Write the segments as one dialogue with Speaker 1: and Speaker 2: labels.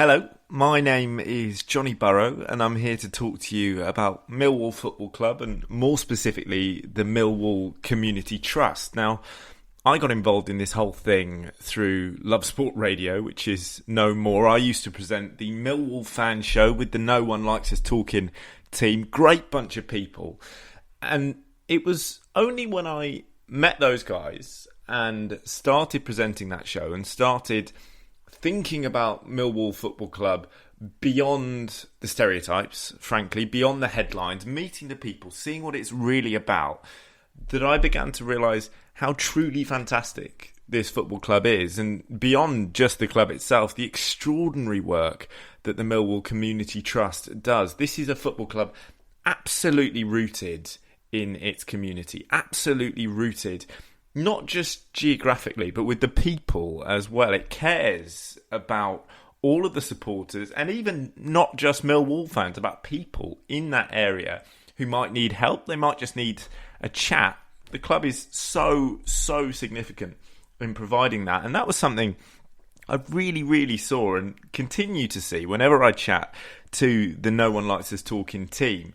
Speaker 1: Hello, my name is Johnny Burrow and I'm here to talk to you about Millwall Football Club and more specifically the Millwall Community Trust. Now, I got involved in this whole thing through Love Sport Radio, which is no more. I used to present the Millwall fan show with the No One Likes Us Talkin team. Great bunch of people. And it was only when I met those guys and started presenting that show and started thinking about Millwall Football Club beyond the stereotypes, frankly, beyond the headlines, meeting the people, seeing what it's really about, that I began to realise how truly fantastic this football club is. And beyond just the club itself, the extraordinary work that the Millwall Community Trust does. This is a football club absolutely rooted in its community, absolutely rooted not just geographically, but with the people as well. It cares about all of the supporters and even not just Millwall fans, about people in that area who might need help. They might just need a chat. The club is so significant in providing that. And that was something I really saw and continue to see whenever I chat to the No One Likes Us Talking team.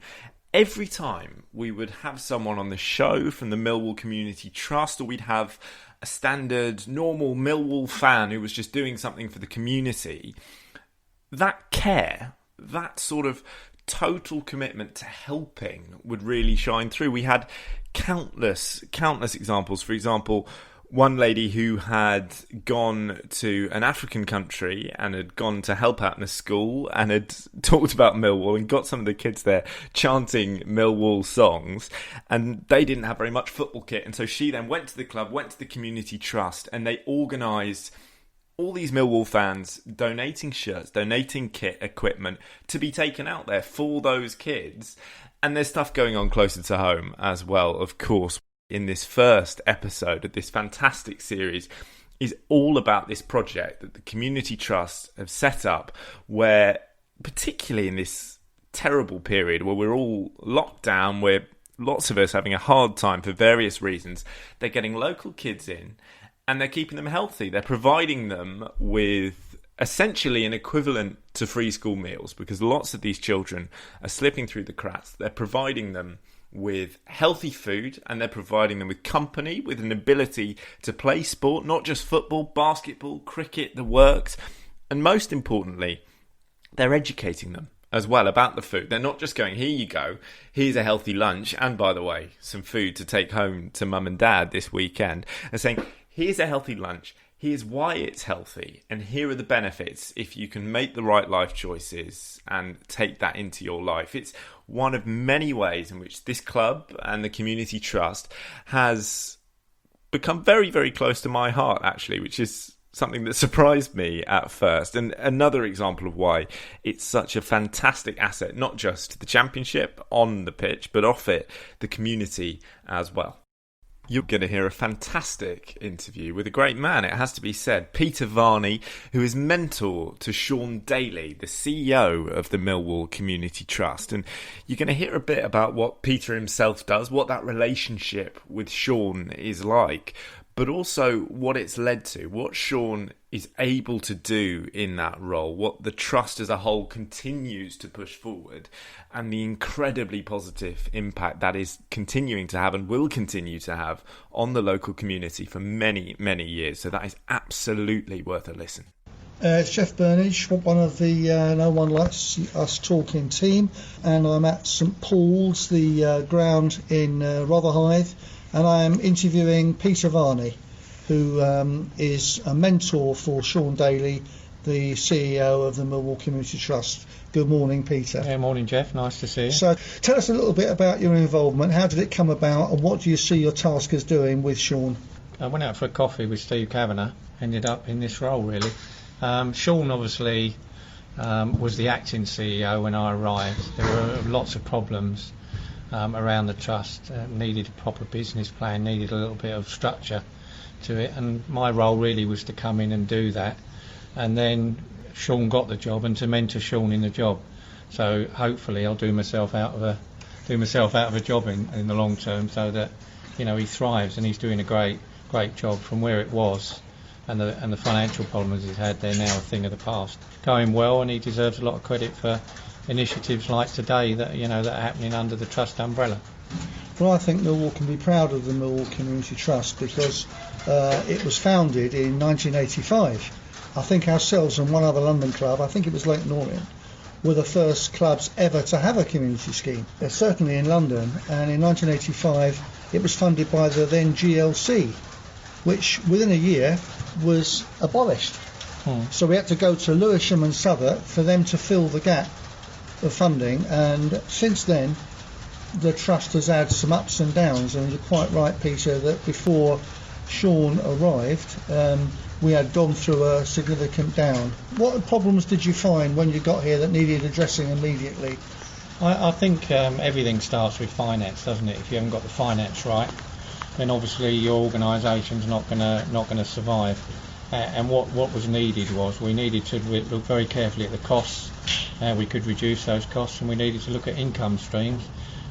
Speaker 1: Every time we would have someone on the show from the Millwall Community Trust, or we'd have a standard, normal Millwall fan who was just doing something for the community, that care, that sort of total commitment to helping would really shine through. We had countless examples. For example, one lady who had gone to an African country and had gone to help out in a school and had talked about Millwall and got some of the kids there chanting Millwall songs, and they didn't have very much football kit, and so she then went to the club, went to the community trust, and they organised all these Millwall fans donating shirts, donating kit, equipment to be taken out there for those kids. And there's stuff going on closer to home as well, of course. In this first episode of this fantastic series is all about this project that the Community Trust have set up, where particularly in this terrible period where we're all locked down, where lots of us having a hard time for various reasons, they're getting local kids in and they're keeping them healthy. They're providing them with essentially an equivalent to free school meals, because lots of these children are slipping through the cracks. They're providing them with healthy food, and they're providing them with company, with an ability to play sport, not just football, basketball, cricket, the works. And most importantly, they're educating them as well about the food. They're not just going, here you go, here's a healthy lunch, and by the way, some food to take home to mum and dad this weekend. They're saying, here's a healthy lunch, here's why it's healthy, and here are the benefits if you can make the right life choices and take that into your life. It's one of many ways in which this club and the Community Trust has become very close to my heart, actually, which is something that surprised me at first. And another example of why it's such a fantastic asset, not just to the Championship on the pitch, but off it, the community as well. You're going to hear a fantastic interview with a great man, it has to be said, Peter Varney, who is mentor to Sean Daly, the CEO of the Millwall Community Trust. And you're going to hear a bit about what Peter himself does, what that relationship with Sean is like, but also what it's led to, what Sean is able to do in that role, what the trust as a whole continues to push forward, and the incredibly positive impact that is continuing to have and will continue to have on the local community for many years. So that is absolutely worth a listen.
Speaker 2: It's Jeff Burnige, one of the No One Likes Us Talking team, and I'm at St Paul's, the ground in Rotherhithe, and I am interviewing Peter Varney, who is a mentor for Sean Daly, the CEO of the Millwall Community Trust. Good morning, Peter.
Speaker 3: Yeah, morning, Jeff. Nice to see you.
Speaker 2: So tell us a little bit about your involvement. How did it come about, and what do you see your task as doing with Sean?
Speaker 3: I went out for a coffee with Steve Kavanagh, ended up in this role, really. Sean, obviously, was the acting CEO when I arrived. There were lots of problems around the trust, needed a proper business plan, needed a little bit of structure to it, and my role really was to come in and do that. And then Sean got the job, and to mentor Sean in the job. So hopefully I'll do myself out of a job in the long term, so that he thrives, and he's doing a great job from where it was and the financial problems he's had, they're now a thing of the past. Going well, and he deserves a lot of credit for initiatives like today that that are happening under the Trust umbrella.
Speaker 2: Well, I think Millwall can be proud of the Millwall Community Trust because it was founded in 1985. I think ourselves and one other London club, I think it was Leighton Orient, were the first clubs ever to have a community scheme, certainly in London. And in 1985 it was funded by the then GLC, which within a year was abolished. So we had to go to Lewisham and Southwark for them to fill the gap of funding, and since then the trust has had some ups and downs, and you're quite right, Peter, that before Sean arrived we had gone through a significant down. What problems did you find when you got here that needed addressing immediately?
Speaker 3: I think everything starts with finance, doesn't it? If you haven't got the finance right, then obviously your organisation's not going to survive. And what was needed was we needed to look very carefully at the costs, how we could reduce those costs, and we needed to look at income streams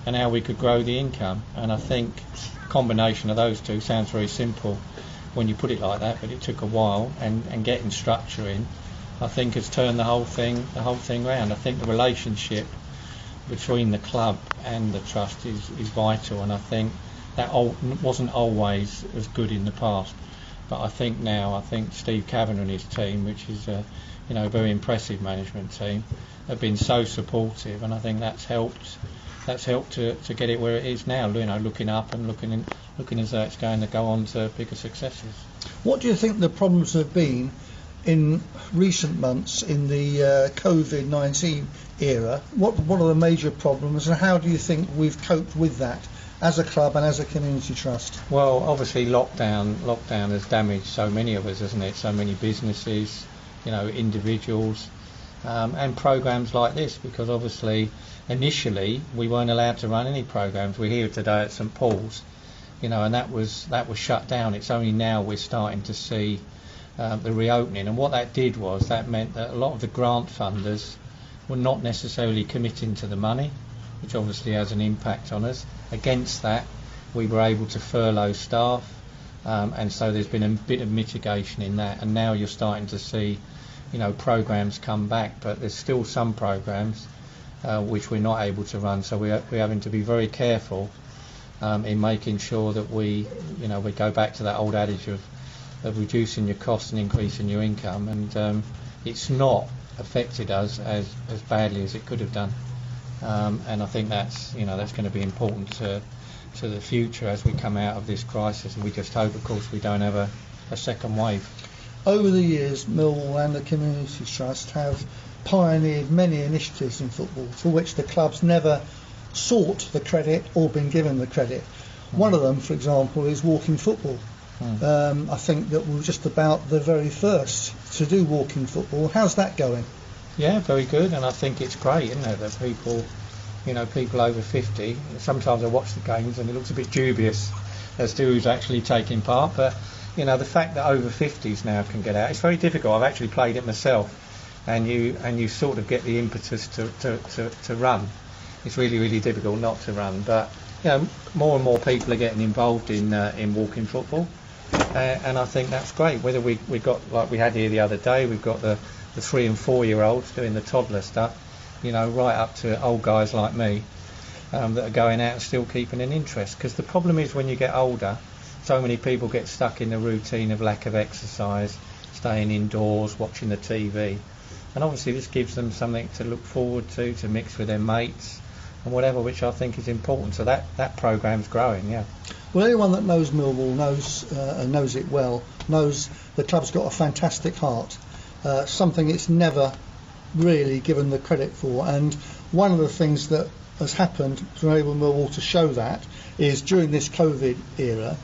Speaker 3: and how we could grow the income. And I think a combination of those two sounds very simple when you put it like that, but it took a while, and getting structure in, I think, has turned the whole thing round. I think the relationship between the club and the trust is vital, and I think that wasn't always as good in the past. But I think now, Steve Kavanagh and his team, which is a very impressive management team, have been so supportive, and I think that's helped to get it where it is now. Looking up and looking as though it's going to go on to bigger successes.
Speaker 2: What do you think the problems have been in recent months in the COVID-19 era? What are the major problems, and how do you think we've coped with that as a club and as a community trust?
Speaker 3: Well, obviously lockdown has damaged so many of us, hasn't it? So many businesses, individuals, and programs like this, because obviously initially we weren't allowed to run any programs. We're here today at St Paul's, and that was shut down. It's only now we're starting to see the reopening, and what that did was that meant that a lot of the grant funders were not necessarily committing to the money, which obviously has an impact on us. Against that, we were able to furlough staff, and so there's been a bit of mitigation in that, and now you're starting to see programs come back, but there's still some programs which we're not able to run, so we're having to be very careful in making sure that we go back to that old adage of reducing your costs and increasing your income, and it's not affected us as badly as it could have done. And I think that's going to be important to the future as we come out of this crisis, and we just hope, of course, we don't have a second wave.
Speaker 2: Over the years, Millwall and the Community Trust have pioneered many initiatives in football for which the club's never sought the credit or been given the credit. One of them, for example, is walking football. I think that we're just about the very first to do walking football. How's that going?
Speaker 3: Yeah, very good, and I think it's great, isn't it, that people over 50, sometimes I watch the games and it looks a bit dubious as to who's actually taking part, but the fact that over 50s now can get out, it's very difficult. I've actually played it myself, and you sort of get the impetus to run. It's really, really difficult not to run, but more and more people are getting involved in walking football, and I think that's great. Whether we got, like we had here the other day, we've got the 3 and 4 year olds doing the toddler stuff, right up to old guys like me that are going out and still keeping an interest. Because the problem is, when you get older, so many people get stuck in the routine of lack of exercise, staying indoors, watching the TV, and obviously this gives them something to look forward to mix with their mates and whatever, which I think is important. So that programme's growing, yeah.
Speaker 2: Well, anyone that knows Millwall knows it well, knows the club's got a fantastic heart. Something it's never really given the credit for, and one of the things that has happened to enable Millwall to show that is during this COVID era,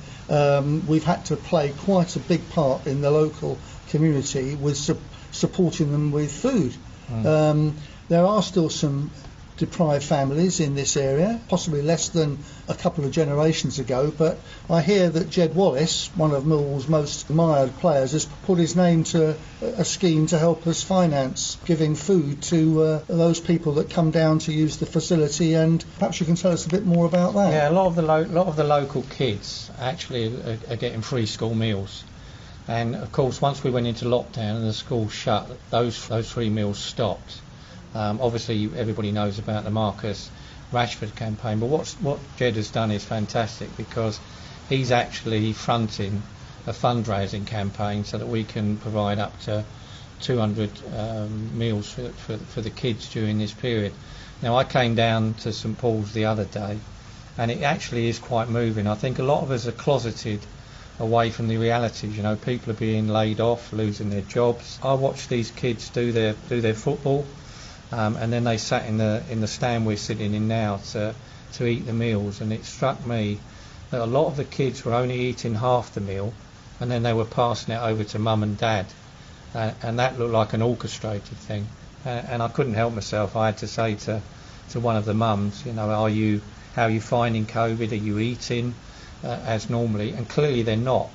Speaker 2: we've had to play quite a big part in the local community with supporting them with food. There are still some deprived families in this area, possibly less than a couple of generations ago, but I hear that Jed Wallace, one of Millwall's most admired players, has put his name to a scheme to help us finance giving food to those people that come down to use the facility, and perhaps you can tell us a bit more about that.
Speaker 3: Yeah, a lot of the local kids actually are getting free school meals. And of course, once we went into lockdown and the school shut, those free meals stopped. Obviously, everybody knows about the Marcus Rashford campaign, but what Jed has done is fantastic, because he's actually fronting a fundraising campaign so that we can provide up to 200 meals for the kids during this period. Now, I came down to St Paul's the other day, and it actually is quite moving. I think a lot of us are closeted away from the realities. You know, people are being laid off, losing their jobs. I watched these kids do their football, and then they sat in the stand we're sitting in now to eat the meals, and it struck me that a lot of the kids were only eating half the meal, and then they were passing it over to mum and dad, and that looked like an orchestrated thing. And I couldn't help myself. I had to say to one of the mums, you know, how are you finding COVID? Are you eating as normally? And clearly they're not.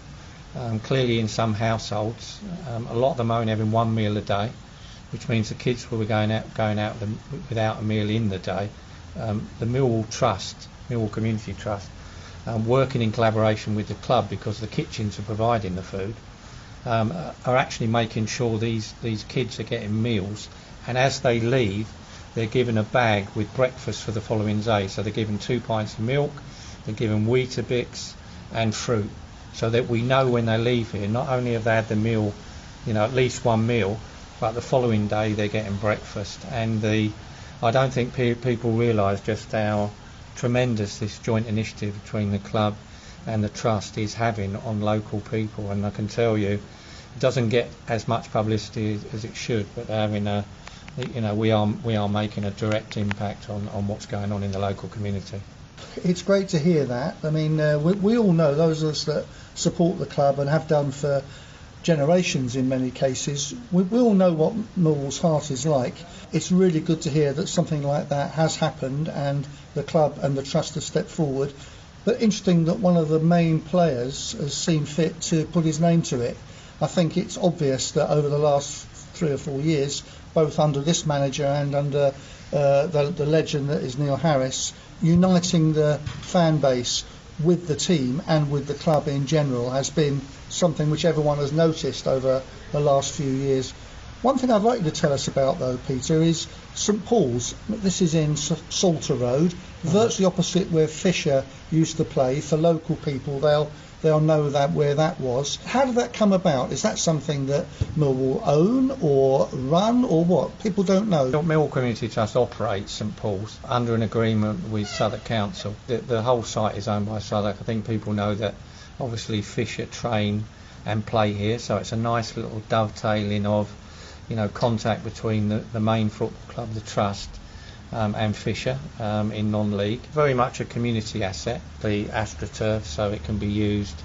Speaker 3: Clearly in some households, a lot of them are only having one meal a day, which means the kids were going out without a meal in the day. The Millwall Community Trust, working in collaboration with the club, because the kitchens are providing the food, are actually making sure these kids are getting meals, and as they leave, they're given a bag with breakfast for the following day. So they're given 2 pints of milk, they're given Weetabix and fruit, so that we know when they leave here, not only have they had the meal, you know, at least one meal, but the following day they're getting breakfast. And I don't think people realise just how tremendous this joint initiative between the club and the trust is having on local people. And I can tell you, it doesn't get as much publicity as it should, but we are making a direct impact on what's going on in the local community.
Speaker 2: It's great to hear that. I mean, we all know, those of us that support the club and have done for generations in many cases, we all know what Millwall's heart is like. It's really good to hear that something like that has happened and the club and the trust have stepped forward. But interesting that one of the main players has seen fit to put his name to it. I think it's obvious that over the last 3 or 4 years, both under this manager and under the legend that is Neil Harris, uniting the fan base with the team and with the club in general has been something which everyone has noticed over the last few years. One thing I'd like you to tell us about, though, Peter, is St Paul's. This is in Salter Road, virtually opposite where Fisher used to play. For local people, they'll know that where that was. How did that come about? Is that something that Millwall own or run, or what? People don't know.
Speaker 3: Millwall Community Trust operates St Paul's under an agreement with Southwark Council. The whole site is owned by Southwark. I think people know that obviously Fisher train and play here, so it's a nice little dovetailing of, you know, contact between the main football club, the Trust, and Fisher in non-league. Very much a community asset, the AstroTurf, so it can be used,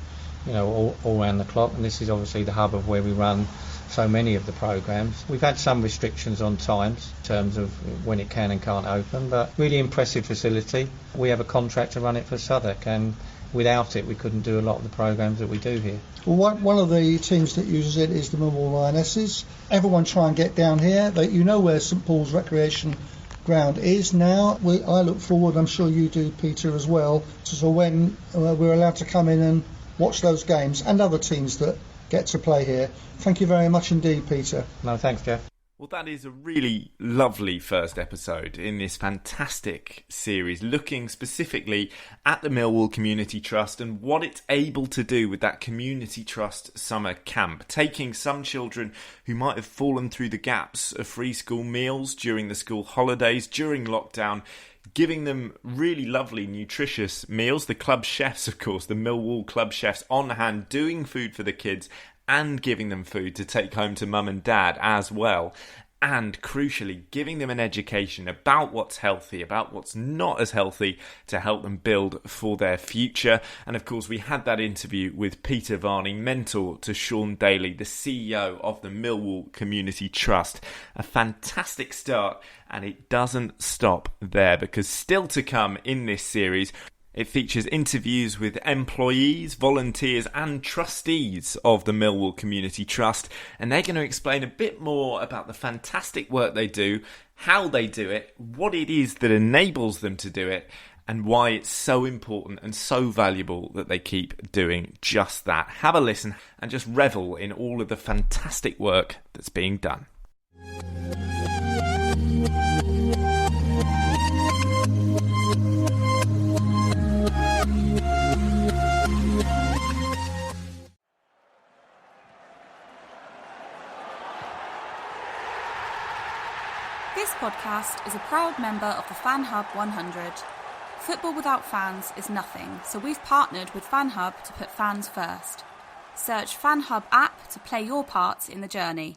Speaker 3: you know, all around the clock. And this is obviously the hub of where we run so many of the programmes. We've had some restrictions on times in terms of when it can and can't open, but really impressive facility. We have a contract to run it for Southwark, and without it we couldn't do a lot of the programmes that we do here.
Speaker 2: Well, one of the teams that uses it is the Millwall Lionesses. Everyone try and get down here. You know where St Paul's Recreation Ground is now. I look forward, I'm sure you do, Peter, as well, to when we're allowed to come in and watch those games and other teams that get to play here. Thank you very much indeed, Peter.
Speaker 3: No, thanks, Jeff.
Speaker 1: Well, that is a really lovely first episode in this fantastic series, looking specifically at the Millwall Community Trust and what it's able to do with that Community Trust summer camp, taking some children who might have fallen through the gaps of free school meals during the school holidays, during lockdown, giving them really lovely, nutritious meals. The club chefs, of course, the Millwall club chefs on hand, doing food for the kids and giving them food to take home to mum and dad as well. And crucially, giving them an education about what's healthy, about what's not as healthy, to help them build for their future. And of course, we had that interview with Peter Varney, mentor to Sean Daly, the CEO of the Millwall Community Trust. A fantastic start, and it doesn't stop there, because still to come in this series, it features interviews with employees, volunteers and trustees of the Millwall Community Trust, and they're going to explain a bit more about the fantastic work they do, how they do it, what it is that enables them to do it, and why it's so important and so valuable that they keep doing just that. Have a listen and just revel in all of the fantastic work that's being done.
Speaker 4: This podcast is a proud member of the Fan Hub 100. Football without fans is nothing, so we've partnered with Fan Hub to put fans first. Search Fan Hub app to play your part in the journey.